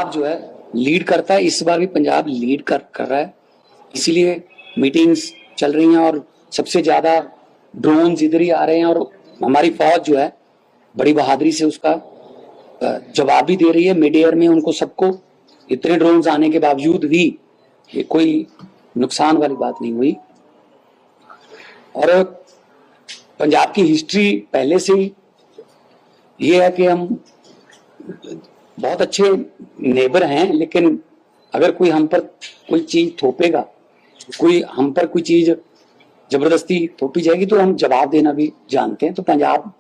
पंजाब जो है लीड करता है, इस बार भी पंजाब लीड कर रहा है, इसीलिए मीटिंग्स चल रही हैं और सबसे ज्यादा ड्रोन्स इधर ही आ रहे हैं और हमारी फौज जो है बड़ी बहादुरी से उसका जवाब भी दे रही है। मिड एयर में उनको सबको इतने ड्रोन्स आने के बावजूद भी ये कोई नुकसान वाली बात नहीं हुई। और पंजाब की हिस्ट्री पहले से ही ये है कि हम बहुत अच्छे नेबर हैं, लेकिन अगर कोई हम पर कोई चीज थोपेगा, कोई हम पर कोई चीज जबरदस्ती थोपी जाएगी तो हम जवाब देना भी जानते हैं। तो पंजाब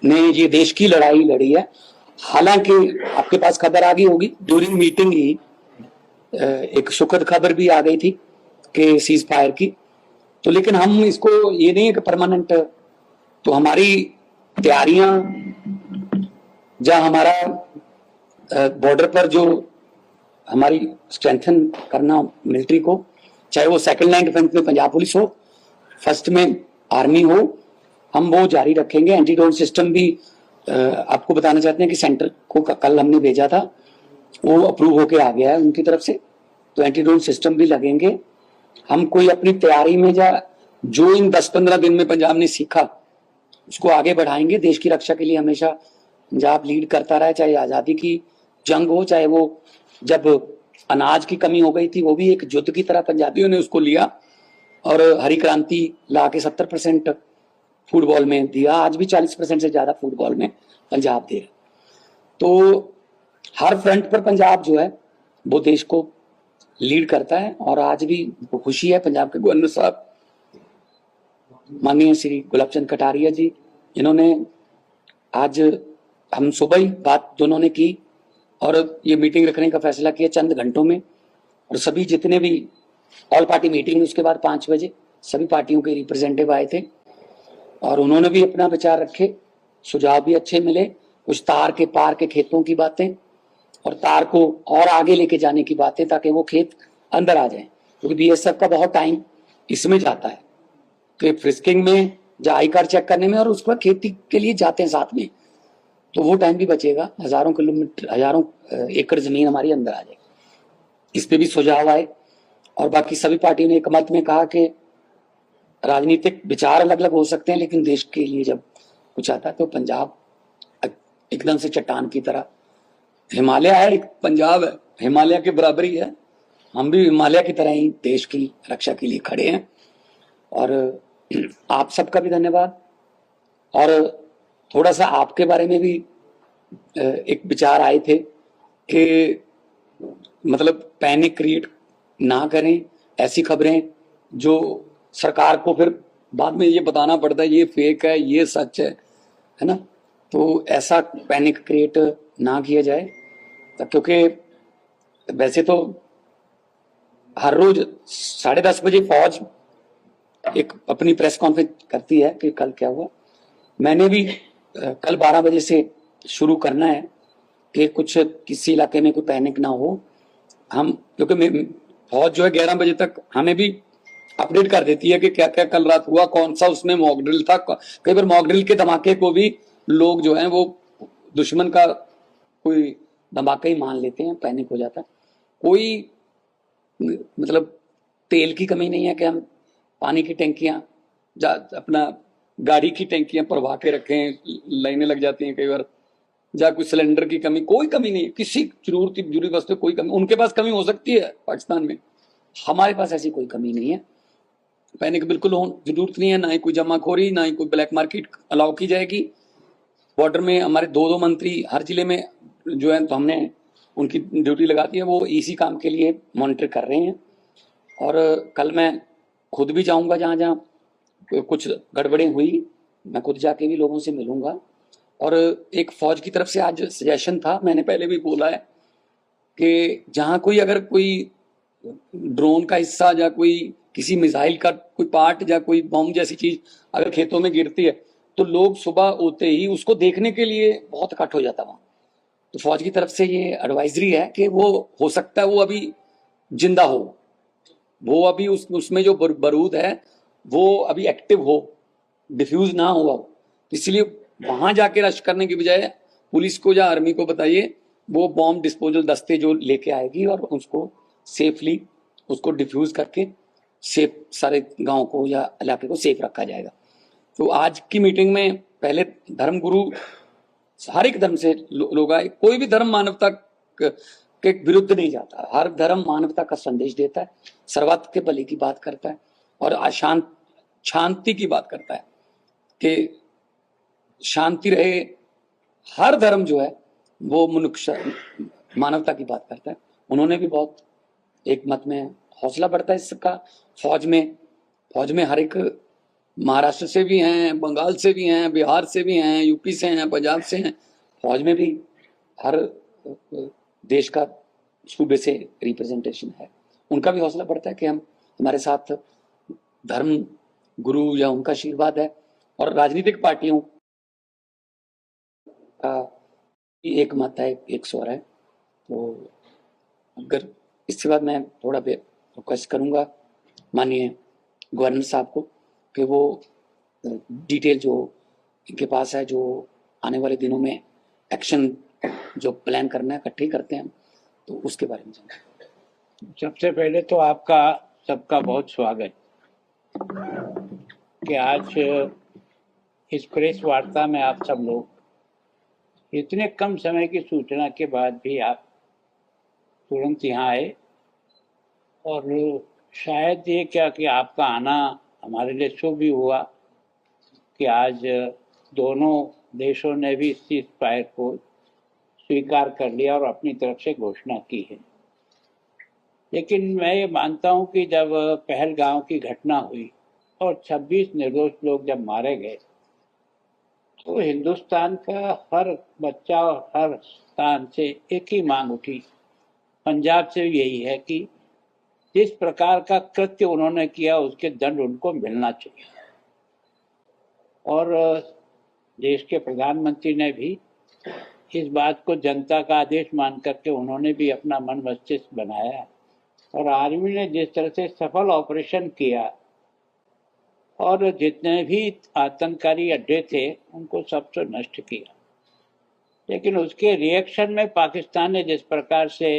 ने ये देश की लड़ाई लड़ी है। हालांकि आपके पास खबर आ गई होगी, ड्यूरिंग मीटिंग ही एक सुखद खबर भी आ गई थी कि सीज फायर की, तो लेकिन हम इसको ये नहीं है कि परमानेंट, तो हमारी तैयारियां जहां हमारा बॉर्डर पर जो हमारी स्ट्रेंथन करना मिलिट्री को, चाहे वो सेकंड लाइन डिफेंस में पंजाब पुलिस हो, फर्स्ट में आर्मी हो, हम वो जारी रखेंगे। एंटी ड्रोन सिस्टम भी आपको बताना चाहते हैं कि सेंटर को कल हमने भेजा था, वो अप्रूव होके आ गया है उनकी तरफ से, तो एंटी ड्रोन सिस्टम भी लगेंगे। हम कोई अपनी तैयारी में जो इन 10-15 दिन में पंजाब ने सीखा उसको आगे बढ़ाएंगे। देश की रक्षा के लिए हमेशा पंजाब लीड करता रहा, चाहे आजादी की जंग हो, चाहे वो जब अनाज की कमी हो गई थी वो भी एक युद्ध की तरह पंजाबियों ने उसको लिया और हरी क्रांति ला के 70% फुटबॉल में दिया। आज भी 40% से ज्यादा फुटबॉल में पंजाब दे रहा। तो हर फ्रंट पर पंजाब जो है वो देश को लीड करता है और आज भी खुशी है पंजाब के गवर्नर साहब माननीय श्री गुलाब चंद कटारिया जी, इन्होंने आज हम सुबह ही बात दोनों ने की और ये मीटिंग रखने का फैसला किया चंद घंटों में। और सभी जितने भी ऑल पार्टी मीटिंग उसके बाद 5 बजे सभी पार्टियों के रिप्रेजेंटेटिव आए थे और उन्होंने भी अपना विचार रखे, सुझाव भी अच्छे मिले, कुछ तार के पार के खेतों की बातें और तार को और आगे लेके जाने की बातें ताकि वो खेत अंदर आ जाए, क्योंकि बीएसएफ का बहुत टाइम इसमें जाता है कि फ्रिस्किंग में या आई कार्ड चेक करने में और उसके बाद खेती के लिए जाते हैं साथ में, तो वो टाइम भी बचेगा। हजारों किलोमीटर हजारों एकड़ जमीन हमारी अंदर आ जाएगी। इस पे भी सुझाव आए और बाकी सभी पार्टियों ने एक मत में कहा कि राजनीतिक विचार अलग अलग हो सकते हैं लेकिन देश के लिए जब कुछ आता है तो पंजाब एकदम से चट्टान की तरह, हिमालय है, एक पंजाब है हिमालय के बराबर ही है, हम भी हिमालय की तरह ही देश की रक्षा के लिए खड़े हैं। और आप सबका भी धन्यवाद। और थोड़ा सा आपके बारे में भी एक विचार आए थे कि मतलब पैनिक क्रिएट ना करें, ऐसी खबरें जो सरकार को फिर बाद में ये बताना पड़ता है ये फेक है ये सच है ना, तो ऐसा पैनिक क्रिएट ना किया जाए। क्योंकि वैसे तो हर रोज 10:30 बजे फौज एक अपनी प्रेस कॉन्फ्रेंस करती है कि कल क्या हुआ। मैंने भी कल 12 बजे से शुरू करना है कि कुछ किसी इलाके में कोई पैनिक ना हो। हम क्योंकि फौज जो है 11 बजे तक हमें भी अपडेट कर देती है कि क्या क्या कल रात हुआ, कौन सा उसमें मॉक ड्रिल था। कई बार मॉक ड्रिल के धमाके को भी लोग जो है वो दुश्मन का कोई धमाका ही मान लेते हैं, पैनिक हो जाता है। कोई मतलब तेल की कमी नहीं है कि हम पानी की टंकियां अपना गाड़ी की टंकियां भरवा के रखें, लाइनें लग जाती हैं कई बार, या कोई सिलेंडर की कमी, कोई कमी नहीं है किसी जरूरी वस्तु कोई कमी। उनके पास कमी हो सकती है पाकिस्तान में, हमारे पास ऐसी कोई कमी नहीं है। पैनिक बिल्कुल जरूरत नहीं है, ना ही कोई जमाखोरी, ना ही कोई ब्लैक मार्केट अलाउ की जाएगी। बॉर्डर में हमारे 2 मंत्री हर जिले में जो है, तो हमने उनकी ड्यूटी लगा दी है, वो इसी काम के लिए मॉनिटर कर रहे हैं। और कल मैं खुद भी जाऊंगा जहाँ जहाँ कुछ गड़बड़ें हुई, मैं खुद जाके भी लोगों से मिलूंगा। और एक फौज की तरफ से आज सजेशन था, मैंने पहले भी बोला है कि जहाँ कोई अगर कोई ड्रोन का हिस्सा या कोई किसी मिसाइल का कोई पार्ट या कोई बम जैसी चीज अगर खेतों में गिरती है तो लोग सुबह होते ही उसको देखने के लिए बहुत इकट्ठ हो जाता वहां। तो फौज की तरफ से ये एडवाइजरी है कि वो हो सकता है वो अभी जिंदा हो, वो अभी उसमें जो बारूद है वो अभी एक्टिव हो, डिफ्यूज ना हुआ हो। इसलिए वहां जाके रश करने की बजाय पुलिस को या आर्मी को बताइए वो बॉम्ब डिस्पोजल दस्ते जो लेके आएगी और उसको सेफली उसको डिफ्यूज करके सेफ सारे गांव को या इलाके को सेफ रखा जाएगा। तो आज की मीटिंग में पहले धर्म गुरु हर एक धर्म से लोग आए। कोई भी धर्म मानवता के विरुद्ध नहीं जाता, हर धर्म मानवता का संदेश देता है, सर्वत्र के भले की बात करता है और शांति की बात करता है कि शांति रहे। हर धर्म जो है वो मनुष्य मानवता की बात करता है। उन्होंने भी बहुत एक मत में हौसला बढ़ता है इसका। फौज में हर एक महाराष्ट्र से भी हैं, बंगाल से भी हैं, बिहार से भी हैं, यूपी से हैं, पंजाब से हैं। फौज में भी हर देश का सूबे से रिप्रेजेंटेशन है। उनका भी हौसला बढ़ता है कि हम हमारे साथ धर्म गुरु या उनका आशीर्वाद है। और राजनीतिक पार्टियों का एक मत है, एक स्वर है। तो अगर इसके बाद मैं थोड़ा रिक्वेस्ट करूंगा माननीय गवर्नर साहब को कि वो डिटेल जो इनके पास है, जो आने वाले दिनों में एक्शन जो प्लान करना है इकट्ठे करते हैं, तो उसके बारे में जाना। सबसे पहले तो आपका सबका बहुत स्वागत कि आज इस प्रेस वार्ता में आप सब लोग इतने कम समय की सूचना के बाद भी आप तुरंत यहाँ आए। और शायद ये क्या कि आपका आना हमारे लिए शुभ भी हुआ कि आज दोनों देशों ने भी इस सीज फायर को स्वीकार कर लिया और अपनी तरफ से घोषणा की है। लेकिन मैं ये मानता हूँ कि जब पहलगाम की घटना हुई और 26 निर्दोष लोग जब मारे गए तो हिंदुस्तान का हर बच्चा और हर स्थान से एक ही मांग उठी, पंजाब से यही है कि जिस प्रकार का कृत्य उन्होंने किया उसके दंड उनको मिलना चाहिए। और देश के प्रधानमंत्री ने भी इस बात को जनता का आदेश मान करके उन्होंने भी अपना मन मस्तिष्क बनाया और आर्मी ने जिस तरह से सफल ऑपरेशन किया और जितने भी आतंककारी अड्डे थे उनको सबसे नष्ट किया। लेकिन उसके रिएक्शन में पाकिस्तान ने जिस प्रकार से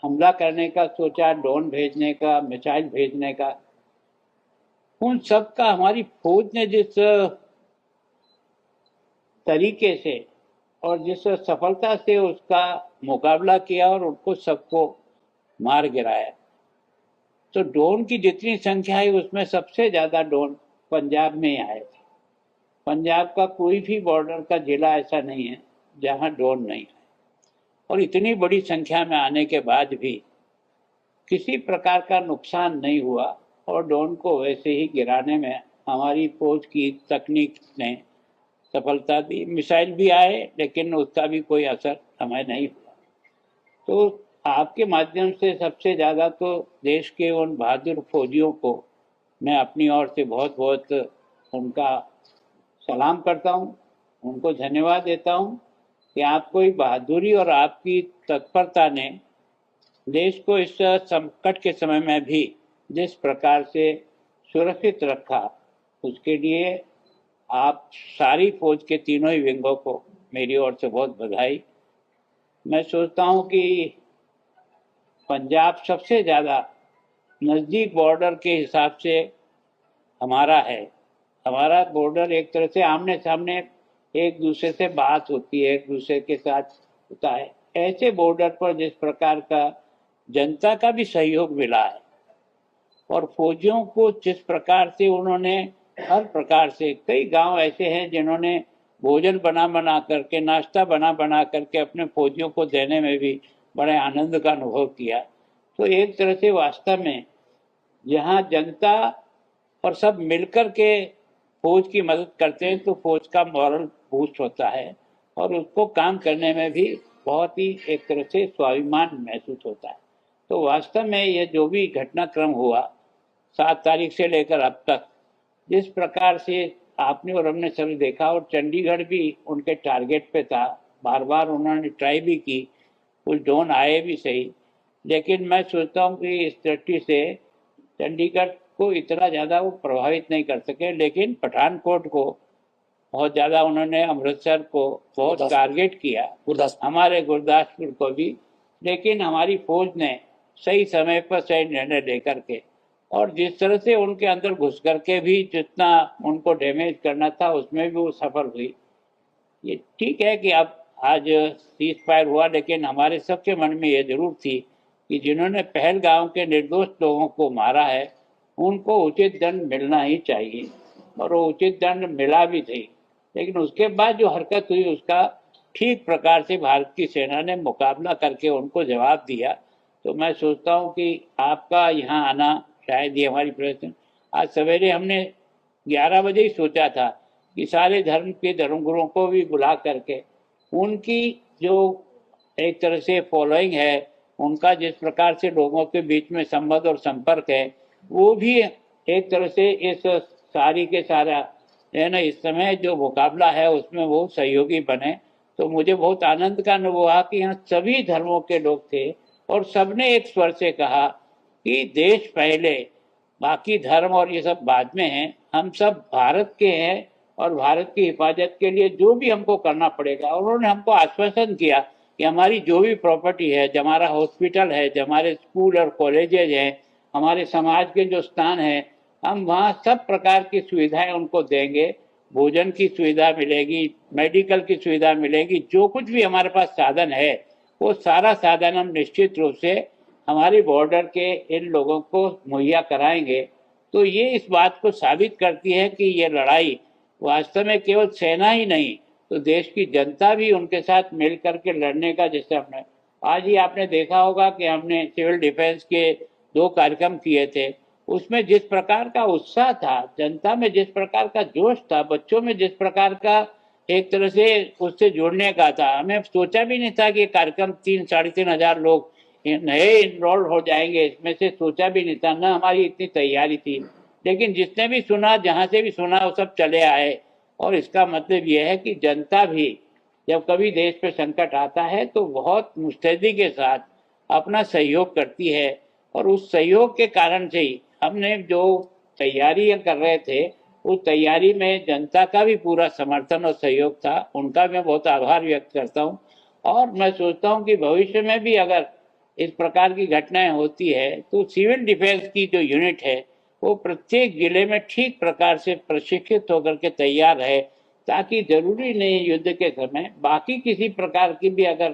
हमला करने का सोचा, ड्रोन भेजने का, मिसाइल भेजने का, उन सब का हमारी फौज ने जिस तरीके से और जिस सफलता से उसका मुकाबला किया और उनको सबको मार गिराया, तो ड्रोन की जितनी संख्या है उसमें सबसे ज़्यादा ड्रोन पंजाब में आए थे। पंजाब का कोई भी बॉर्डर का जिला ऐसा नहीं है जहां ड्रोन नहीं है। और इतनी बड़ी संख्या में आने के बाद भी किसी प्रकार का नुकसान नहीं हुआ और ड्रोन को वैसे ही गिराने में हमारी फौज की तकनीक ने सफलता दी। मिसाइल भी आए लेकिन उसका भी कोई असर हमें नहीं हुआ। तो आपके माध्यम से सबसे ज़्यादा तो देश के उन बहादुर फौजियों को मैं अपनी ओर से बहुत बहुत उनका सलाम करता हूँ, उनको धन्यवाद देता हूँ कि आपको बहादुरी और आपकी तत्परता ने देश को इस संकट के समय में भी जिस प्रकार से सुरक्षित रखा, उसके लिए आप सारी फौज के तीनों ही विंगों को मेरी ओर से बहुत बधाई। मैं सोचता हूँ कि पंजाब सबसे ज़्यादा नज़दीक बॉर्डर के हिसाब से हमारा है। हमारा बॉर्डर एक तरह से आमने सामने एक दूसरे से बात होती है, एक दूसरे के साथ होता है। ऐसे बॉर्डर पर जिस प्रकार का जनता का भी सहयोग मिला है और फौजियों को जिस प्रकार से उन्होंने हर प्रकार से, कई गांव ऐसे हैं जिन्होंने भोजन बना बना करके, नाश्ता बना बना करके अपने फौजियों को देने में भी बड़े आनंद का अनुभव किया। तो एक तरह से वास्तव में यहाँ जनता और सब मिलकर के फौज की मदद करते हैं तो फौज का मॉरल बूस्ट होता है और उसको काम करने में भी बहुत ही एक तरह से स्वाभिमान महसूस होता है। तो वास्तव में ये जो भी घटनाक्रम हुआ 7 तारीख से लेकर अब तक, जिस प्रकार से आपने और हमने सभी देखा, और चंडीगढ़ भी उनके टारगेट पे था, बार बार उन्होंने ट्राई भी की, कुछ ड्रोन आए भी सही, लेकिन मैं सोचता हूँ कि इस दृष्टि से चंडीगढ़ को इतना ज़्यादा वो प्रभावित नहीं कर सके। लेकिन पठानकोट को बहुत ज़्यादा उन्होंने अमृतसर को बहुत गुरदासपुर। टारगेट किया, गुरदासपुर। हमारे गुरदासपुर को भी, लेकिन हमारी फौज ने सही समय पर सही निर्णय लेकर के और जिस तरह से उनके अंदर घुस करके भी जितना उनको डैमेज करना था उसमें भी वो सफल हुई। ये ठीक है कि अब आज सीज फायर हुआ, लेकिन हमारे सबके मन में ये जरूर थी कि जिन्होंने पहलगाम के निर्दोष लोगों को मारा है उनको उचित दंड मिलना ही चाहिए, और वो उचित दंड मिला भी थी। लेकिन उसके बाद जो हरकत हुई उसका ठीक प्रकार से भारत की सेना ने मुकाबला करके उनको जवाब दिया। तो मैं सोचता हूँ कि आपका यहाँ आना, शायद ये हमारी प्रयत्न, आज सवेरे हमने 11 बजे ही सोचा था कि सारे धर्म के धर्मगुरुओं को भी बुला करके उनकी जो एक तरह से फॉलोइंग है, उनका जिस प्रकार से लोगों के बीच में संबंध और संपर्क है, वो भी एक तरह से इस सारी के सारा है ना, इस समय जो मुकाबला है उसमें वो सहयोगी बने। तो मुझे बहुत आनंद का अनुभव हुआ कि यहाँ सभी धर्मों के लोग थे और सबने एक स्वर से कहा कि देश पहले, बाकी धर्म और ये सब बाद में हैं, हम सब भारत के हैं और भारत की हिफाजत के लिए जो भी हमको करना पड़ेगा। और उन्होंने हमको आश्वासन किया कि हमारी जो भी प्रॉपर्टी है, जो हमारा हॉस्पिटल है, जो हमारे स्कूल और कॉलेजेज हैं, हमारे समाज के जो स्थान हैं, हम वहाँ सब प्रकार की सुविधाएं उनको देंगे, भोजन की सुविधा मिलेगी, मेडिकल की सुविधा मिलेगी, जो कुछ भी हमारे पास साधन है वो सारा साधन हम निश्चित रूप से हमारे बॉर्डर के इन लोगों को मुहैया कराएंगे। तो ये इस बात को साबित करती है कि ये लड़ाई वास्तव में केवल सेना ही नहीं, तो देश की जनता भी उनके साथ मिल करके लड़ने का, जैसे हमने आज ही आपने देखा होगा कि हमने सिविल डिफेंस के 2 कार्यक्रम किए थे, उसमें जिस प्रकार का उत्साह था, जनता में जिस प्रकार का जोश था, बच्चों में जिस प्रकार का एक तरह से उससे जुड़ने का था, हमें सोचा भी नहीं था कि कार्यक्रम 3-3.5 लोग नए इनरोल हो जाएंगे, इसमें से सोचा भी नहीं था, ना हमारी इतनी तैयारी थी। लेकिन जिसने भी सुना, जहाँ से भी सुना, वो सब चले आए। और इसका मतलब यह है कि जनता भी जब कभी देश पे संकट आता है तो बहुत मुस्तैदी के साथ अपना सहयोग करती है, और उस सहयोग के कारण से ही हमने जो तैयारियां कर रहे थे उस तैयारी में जनता का भी पूरा समर्थन और सहयोग था, उनका मैं बहुत आभार व्यक्त करता हूँ। और मैं सोचता हूँ कि भविष्य में भी अगर इस प्रकार की घटनाएं होती है तो सिविल डिफेंस की जो यूनिट है वो प्रत्येक जिले में ठीक प्रकार से प्रशिक्षित होकर के तैयार है, ताकि जरूरी नहीं युद्ध के समय बाकी किसी प्रकार की भी अगर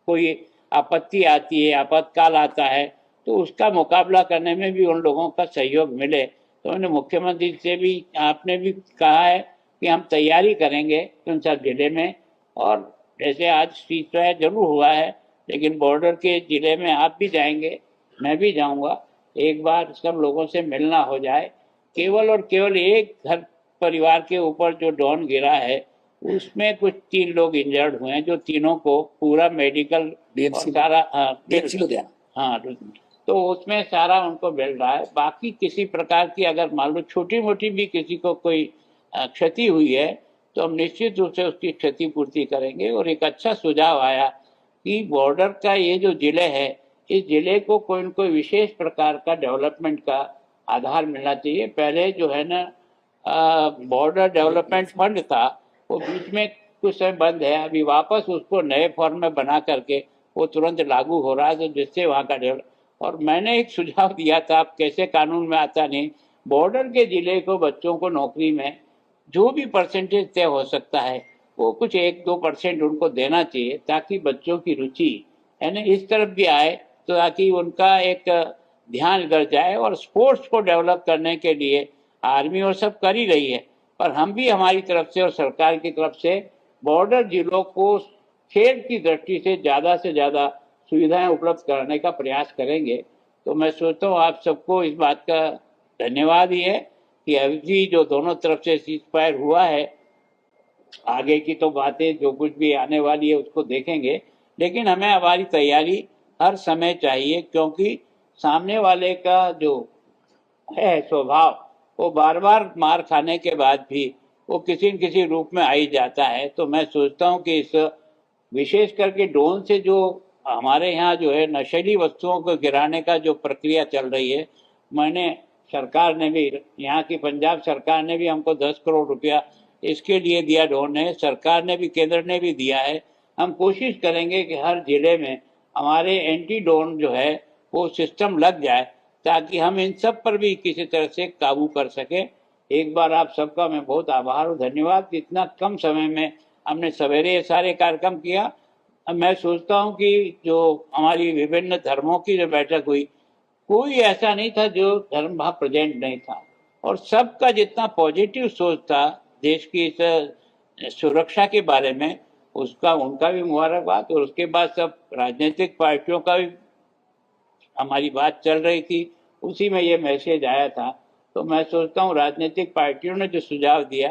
कोई आपत्ति आती है, आपातकाल आता है, तो उसका मुकाबला करने में भी उन लोगों का सहयोग मिले। तो मैंने मुख्यमंत्री से भी, आपने भी कहा है कि हम तैयारी करेंगे उन सब जिले में। और जैसे आज सीज फायर जरूर हुआ है, लेकिन बॉर्डर के जिले में आप भी जाएंगे, मैं भी जाऊंगा, एक बार सब लोगों से मिलना हो जाए। केवल और केवल एक घर परिवार के ऊपर जो ड्रोन गिरा है उसमें कुछ 3 लोग इंजर्ड हुए हैं, जो तीनों को पूरा मेडिकल और डीएमसी सारा डीएमसी लुधियाना। हाँ, तो उसमें सारा उनको मिल रहा है। बाकी किसी प्रकार की अगर मान लो छोटी मोटी भी किसी को कोई क्षति हुई है तो हम निश्चित रूप से उसकी क्षतिपूर्ति करेंगे। और एक अच्छा सुझाव आया कि बॉर्डर का ये जो जिले है, इस जिले को कोई न कोई विशेष प्रकार का डेवलपमेंट का आधार मिलना चाहिए। पहले जो है ना बॉर्डर डेवलपमेंट फंड था, वो बीच में कुछ समय बंद है, अभी वापस उसको नए फॉर्म में बना करके वो तुरंत लागू हो रहा है, तो जिससे वहाँ का डेवलप। और मैंने एक सुझाव दिया था, अब कैसे कानून में आता नहीं, बॉर्डर के जिले को बच्चों को नौकरी में जो भी परसेंटेज तय हो सकता है वो कुछ 1-2% उनको देना चाहिए, ताकि बच्चों की रुचि है ना इस तरफ भी आए, तो ताकि उनका एक ध्यान इधर जाए। और स्पोर्ट्स को डेवलप करने के लिए आर्मी और सब कर ही रही है, पर हम भी हमारी तरफ से और सरकार की तरफ से बॉर्डर जिलों को खेल की दृष्टि से ज़्यादा सुविधाएं उपलब्ध कराने का प्रयास करेंगे। तो मैं सोचता हूँ आप सबको इस बात का धन्यवाद ही है कि अभी जो दोनों तरफ से सीज फायर हुआ है, आगे की तो बातें जो कुछ भी आने वाली है उसको देखेंगे, लेकिन हमें हमारी तैयारी हर समय चाहिए, क्योंकि सामने वाले का जो है स्वभाव, वो बार बार मार खाने के बाद भी वो किसी न किसी रूप में आ ही जाता है। तो मैं सोचता हूँ कि इस विशेष करके ड्रोन से जो हमारे यहाँ जो है नशीली वस्तुओं को गिराने का जो प्रक्रिया चल रही है, मैंने सरकार ने भी, यहाँ की पंजाब सरकार ने भी हमको 10 करोड़ रुपया इसके लिए दिया ड्रोन ने, सरकार ने भी, केंद्र ने भी दिया है। हम कोशिश करेंगे कि हर जिले में हमारे एंटी ड्रोन जो है वो सिस्टम लग जाए, ताकि हम इन सब पर भी किसी तरह से काबू कर सके। एक बार आप सबका मैं बहुत आभार और धन्यवाद कि इतना कम समय में हमने सवेरे ये सारे कार्यक्रम किया। अब मैं सोचता हूँ कि जो हमारी विभिन्न धर्मों की जो बैठक हुई, कोई ऐसा नहीं था जो धर्म वहाँ प्रेजेंट नहीं था, और सबका जितना पॉजिटिव सोच था देश की इस सुरक्षा के बारे में, उसका उनका भी मुबारकबाद। और उसके बाद सब राजनीतिक पार्टियों का भी हमारी बात चल रही थी, उसी में ये मैसेज आया था। तो मैं सोचता हूँ राजनीतिक पार्टियों ने जो सुझाव दिया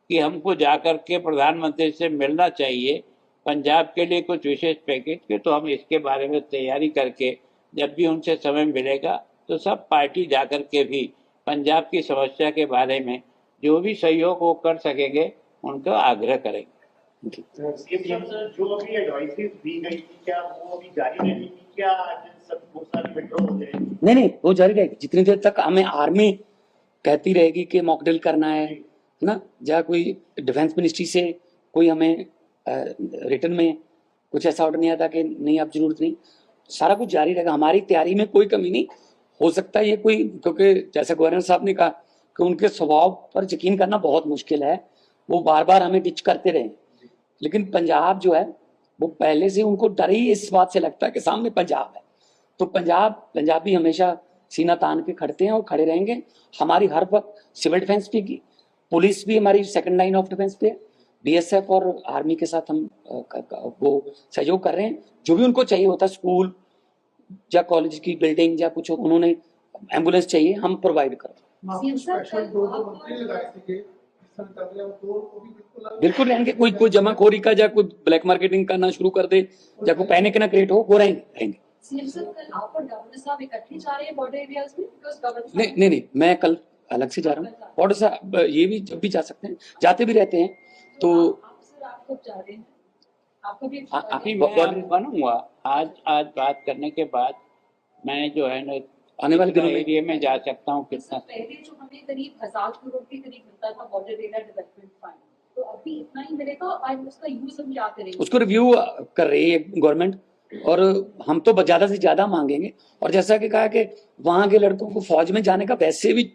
कि हमको जाकर के प्रधानमंत्री से मिलना चाहिए पंजाब के लिए कुछ विशेष पैकेज के, तो हम इसके बारे में तैयारी करके जब भी उनसे समय मिलेगा तो सब पार्टी जाकर के भी पंजाब की समस्या के बारे में जो भी सहयोग वो कर सकेंगे उनका आग्रह करेंगे। जो अभी एडवाइसेस दी गई थी, क्या वो अभी जारी रहेगी? क्या सब बहुत सारी विड्रॉ हो जाएगी? नहीं, वो जारी रहेगी जितनी देर तक हमें आर्मी कहती रहेगी कि मॉकड्रिल करना है ना, या कोई डिफेंस मिनिस्ट्री से कोई हमें रिटर्न में कुछ ऐसा ऑर्डर नहीं आता कि नहीं अब जरूरत नहीं, सारा कुछ जारी रहेगा। हमारी तैयारी में कोई कमी नहीं हो सकता ये कोई, क्योंकि जैसे गवर्नर साहब ने कहा कि उनके स्वभाव पर यकीन करना बहुत मुश्किल है, वो बार बार हमें डिच करते रहे। लेकिन पंजाब जो है वो पहले से उनको डर ही इस बात से लगता है कि सामने पंजाब है, तो पंजाबी हमेशा सीना तान के खड़ते हैं और खड़े रहेंगे। हमारी हर वक्त सिविल डिफेंस भी की, पुलिस भी हमारी सेकंड लाइन ऑफ डिफेंस पे है, बीएसएफ और आर्मी के साथ हम वो सहयोग कर रहे हैं। जो भी उनको चाहिए होता है, स्कूल या कॉलेज की बिल्डिंग या कुछ उन्होंने एम्बुलेंस चाहिए, हम प्रोवाइड कर बिल्कुल रहेंगे। कोई जमाखोरी का या कोई ब्लैक मार्केटिंग करना शुरू कर दे या कोई पैनिक ना क्रिएट हो, वो रहेंगे। नहीं, मैं कल अलग से जा रहा हूँ, और ये भी जब भी जा सकते हैं, जाते भी रहते हैं। तो बनूंगा आज बात करने के बाद मैं जो है ना आने वाले दिनों में एरिया में जा सकता हूँ। कितना पहले जो हमें करीब 1000 करोड़ के करीब मिलता था बॉर्डर एरिया डेवलपमेंट फंड, तो अभी इतना ही मिलेगा और उसका यूज हम क्या करेंगे? उसको रिव्यू कर रही है गवर्नमेंट, और हम तो ज्यादा से ज्यादा मांगेंगे। और जैसा कि कहा कि वहां के लड़कों को फौज में जाने का वैसे भी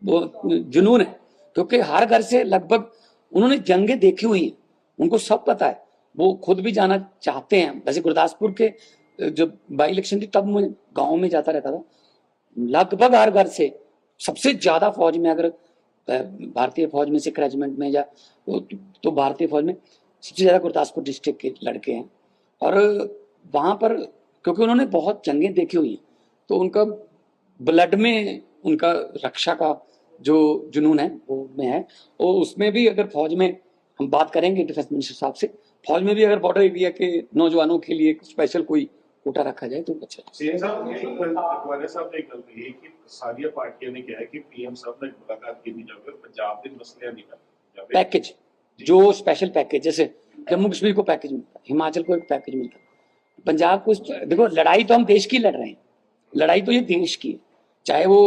जुनून है, क्योंकि हर घर से लगभग उन्होंने जंगें देखी हुई हैं, उनको सब पता है, वो खुद भी जाना चाहते हैं। वैसे गुरदासपुर के जब बाई इलेक्शन थी तब मैं गाँव में जाता रहता था, लगभग हर घर से सबसे ज्यादा फौज में, अगर भारतीय फौज में सिख रेजिमेंट में या तो भारतीय फौज में सबसे ज्यादा गुरदासपुर डिस्ट्रिक्ट के लड़के हैं। और वहां पर क्योंकि उन्होंने बहुत जंगें देखी हुई हैं, तो उनका ब्लड में उनका रक्षा का जो जुनून है वो में है। और उसमें भी अगर फौज में हम बात करेंगे डिफेंस मिनिस्टर साहब से, फौज में भी अगर बॉर्डर एरिया के नौजवानों के लिए स्पेशल कोई कोटा रखा जाए तो अच्छा। साहब ने कल कही कि सारी पार्टियों ने कहा कि पीएम साहब ने मुलाकात की जाए, पंजाब के मसले निकाले पैकेज, जो स्पेशल पैकेज, जैसे जम्मू कश्मीर को पैकेज मिलता है, हिमाचल को एक पैकेज मिलता है, पंजाब को। देखो लड़ाई तो हम देश की लड़ रहे हैं, लड़ाई तो ये देश की है, चाहे वो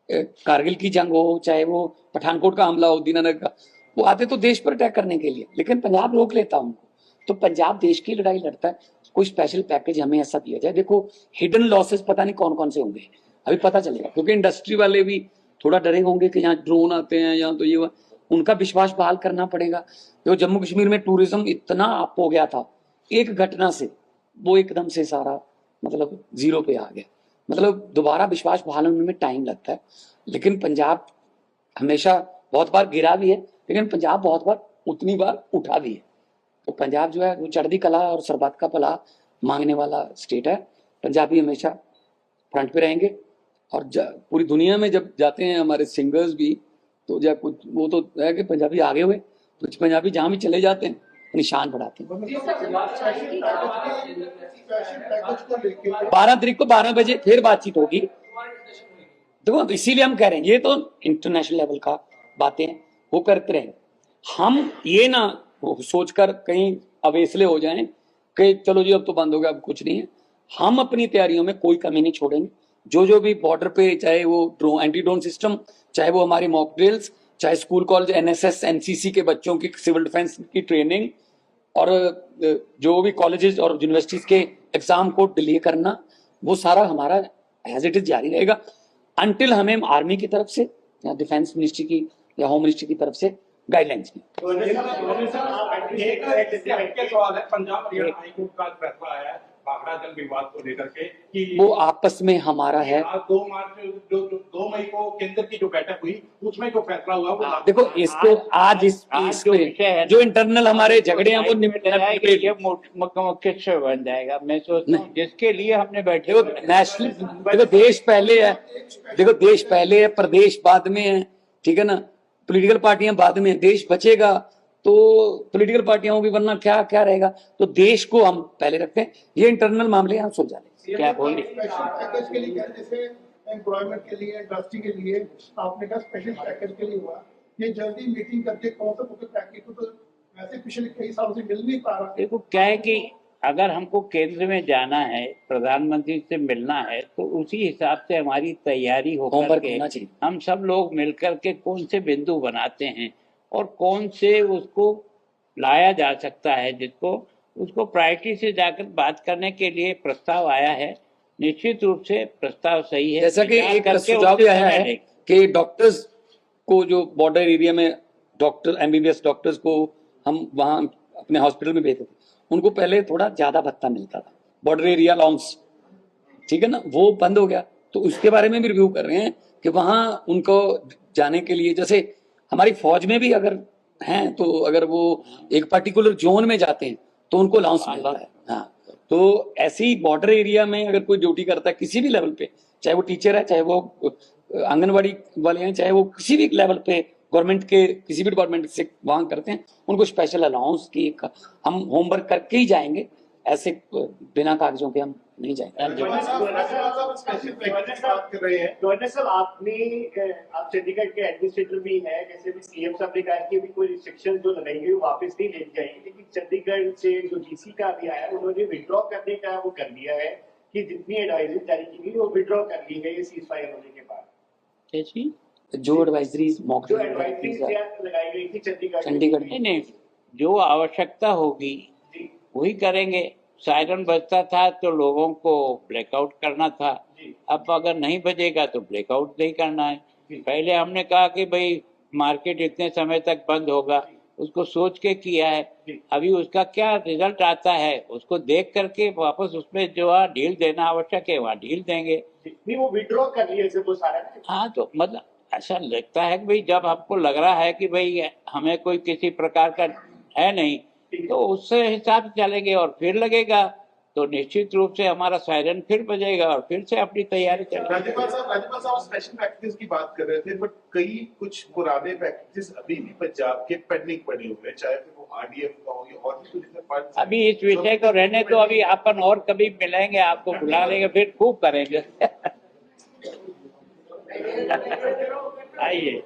कारगिल की जंग हो, चाहे वो पठानकोट का हमला हो, दीनानगर का, वो आते तो देश पर अटैक करने के लिए, लेकिन पंजाब रोक लेता उनको। तो पंजाब देश की लड़ाई लड़ता है, कोई स्पेशल पैकेज हमें ऐसा दिया जाए। देखो हिडन लॉसेस पता नहीं कौन कौन से होंगे, अभी पता चलेगा, क्योंकि इंडस्ट्री वाले भी थोड़ा डरे होंगे कि यहाँ ड्रोन आते हैं, यहाँ तो ये उनका विश्वास बहाल करना पड़ेगा। तो जम्मू कश्मीर में टूरिज्म इतना अप हो गया था एक घटना से, वो एकदम से सारा मतलब जीरो पे आ गया। मतलब दोबारा विश्वास बहाल होने में टाइम लगता है, लेकिन पंजाब हमेशा बहुत बार गिरा भी है, लेकिन पंजाब बहुत बार उतनी बार उठा भी है। तो पंजाब जो है वो चढ़ती कला और सरबत का भला मांगने वाला स्टेट है। पंजाबी हमेशा फ्रंट पे रहेंगे, और पूरी दुनिया में जब जाते हैं हमारे सिंगर्स भी, तो जब कुछ वो तो है कि पंजाबी आगे हुए, तो पंजाबी जहाँ भी चले जाते हैं निशान बढ़ाते हैं। 12 तारीख को 12 बजे फिर बातचीत होगी। देखो इसीलिए हम कह रहे हैं, ये तो इंटरनेशनल लेवल का बातें वो करते रहे, हम ये ना सोचकर कहीं अवेसले हो जाएं कि चलो जी अब तो बंद हो गया, अब कुछ नहीं है। हम अपनी तैयारियों में कोई कमी नहीं छोड़ेंगे। जो भी बॉर्डर पे, चाहे वो एंटी ड्रोन सिस्टम, चाहे वो हमारे मॉक ड्रिल्स, चाहे स्कूल कॉलेज एनएसएस एनसीसी के बच्चों की सिविल डिफेंस की ट्रेनिंग, और जो भी कॉलेजेस और यूनिवर्सिटीज के एग्जाम को डिले करना, वो सारा हमारा एज इट इज जारी रहेगा अनटिल हमें आर्मी की तरफ से या डिफेंस मिनिस्ट्री की या होम मिनिस्ट्री की तरफ से गाइडलाइंस की। सवाल है, पंजाब हरियाणा हाईकोर्ट का फैसला आया है भाखड़ा जल विवाद को लेकर के कि वो आपस में हमारा है। आज 2 मार्च जो 2 मई को केंद्र की जो बैठक हुई उसमें जो फैसला हुआ वो लागू देखो हुआ। इसको आज इस जो विषय है, जो इंटरनल हमारे झगड़े हैं वो ये मुख्य विषय बन जाएगा। मैं सोचता हूँ जिसके लिए हमने बैठे देखो नेशनल, देखो देश पहले है, देखो देश पहले है, प्रदेश बाद में है, ठीक है ना, पॉलिटिकल पार्टियां बाद में है, देश बचेगा तो पॉलिटिकल पार्टियां होगी, वरना क्या क्या रहेगा। तो देश को हम पहले रखते हैं, ये इंटरनल मामले हम सुलझा लेंगे। क्या बोलिए? स्पेशल पैकेज के लिए जैसे एम्प्लॉयमेंट के लिए, इंडस्ट्री के लिए आपने कहा स्पेशल पैकेज के लिए हुआ, ये जल्दी मीटिंग करके कौन सा पैकेज को तो वैसे पिछले कई सालों से मिल नहीं पा रहा। देखो क्या है कि अगर हमको केंद्र में जाना है, प्रधानमंत्री से मिलना है, तो उसी हिसाब से हमारी तैयारी होकर होमवर्क के होना चाहिए। हम सब लोग मिलकर के कौन से बिंदु बनाते हैं और कौन से उसको लाया जा सकता है, जिसको उसको प्रायोरिटी से जाकर बात करने के लिए प्रस्ताव आया है। निश्चित रूप से प्रस्ताव सही है। जैसा कि विचार एक करके सुझाव भी उससे आया समय है लेंगे। कि डॉक्टर्स को, जो बॉर्डर एरिया में डॉक्टर एमबीबीएस डॉक्टर्स को हम वहां अपने हॉस्पिटल में भेजते थे, उनको पहले थोड़ा ज्यादा भत्ता मिलता था, बॉर्डर एरिया अलाउंस, ठीक है ना, वो बंद हो गया। तो उसके बारे में भी रिव्यू कर रहे हैं कि वहां उनको जाने के लिए, जैसे हमारी फौज में भी अगर हैं तो अगर वो एक पर्टिकुलर जोन में जाते हैं तो उनको अलाउंस मिलता है। हाँ, तो ऐसी बॉर्डर एरिया में अगर कोई ड्यूटी करता है किसी भी लेवल पे, चाहे वो टीचर है, चाहे वो आंगनवाड़ी वाले हैं, चाहे वो किसी भी लेवल पे गवर्नमेंट के किसी भी डिपार्टमेंट से वहां करते हैं, उनको स्पेशल अलाउंस की हम होमवर्क करके ही जाएंगे, ऐसे बिना कागजों के हम नहीं जाएंगे। गवर्नर साहब आप चंडीगढ़ के एडमिनिस्ट्रेटर भी हैं, जैसे भी सीएम साहब ने कहा कि अभी कोई रिस्ट्रिक्शन जो लगाएंगे वो वापस नहीं ले जाएंगे, लेकिन चंडीगढ़ से जो डीसी का भी आया उन्होंने विड्रॉ करने का वो कर दिया है कि जितनी एडवाइजरी जारी की गई वो विड्रॉ कर ली है ये सीज फायर होने के बाद। कैसी जो एडवाइजरीज मॉक जो एडवाइजरी लगाई गई थी चंडीगढ़ नहीं नहीं, जो आवश्यकता होगी जी वही करेंगे। सायरन बजता था तो लोगों को ब्लैकआउट करना था, जी अब अगर नहीं बजेगा तो ब्लैकआउट नहीं करना है। पहले हमने कहा कि भाई मार्केट इतने समय तक बंद होगा, उसको सोच के किया है। अभी उसका क्या रिजल्ट आता है उसको देख करके वापस उसमें जो है ढील देना आवश्यक है वहाँ ढील देंगे। नहीं वो विड्रॉ कर लिया जैसे वो सारा। हाँ, तो मतलब ऐसा लगता है कि भाई जब आपको लग रहा है कि भाई हमें कोई किसी प्रकार का है नहीं, तो उससे हिसाब से चलेंगे और फिर लगेगा तो निश्चित रूप से हमारा सायरन फिर बजेगा और फिर से अपनी तैयारी चलेगी। राज्यपाल साहब स्पेशल पैकेजेस की बात कर रहे थे, बट कई कुछ पुराने पैकेजेस अभी भी पंजाब के पेंडिंग पड़े हुए हैं, चाहे फिर वो आरडीएफ का हो या और भी कुछ फंड। अभी इस विषय को रहने तो अभी अपन और कभी मिलेंगे, आपको बुला लेंगे, फिर खूब करेंगे। आइए।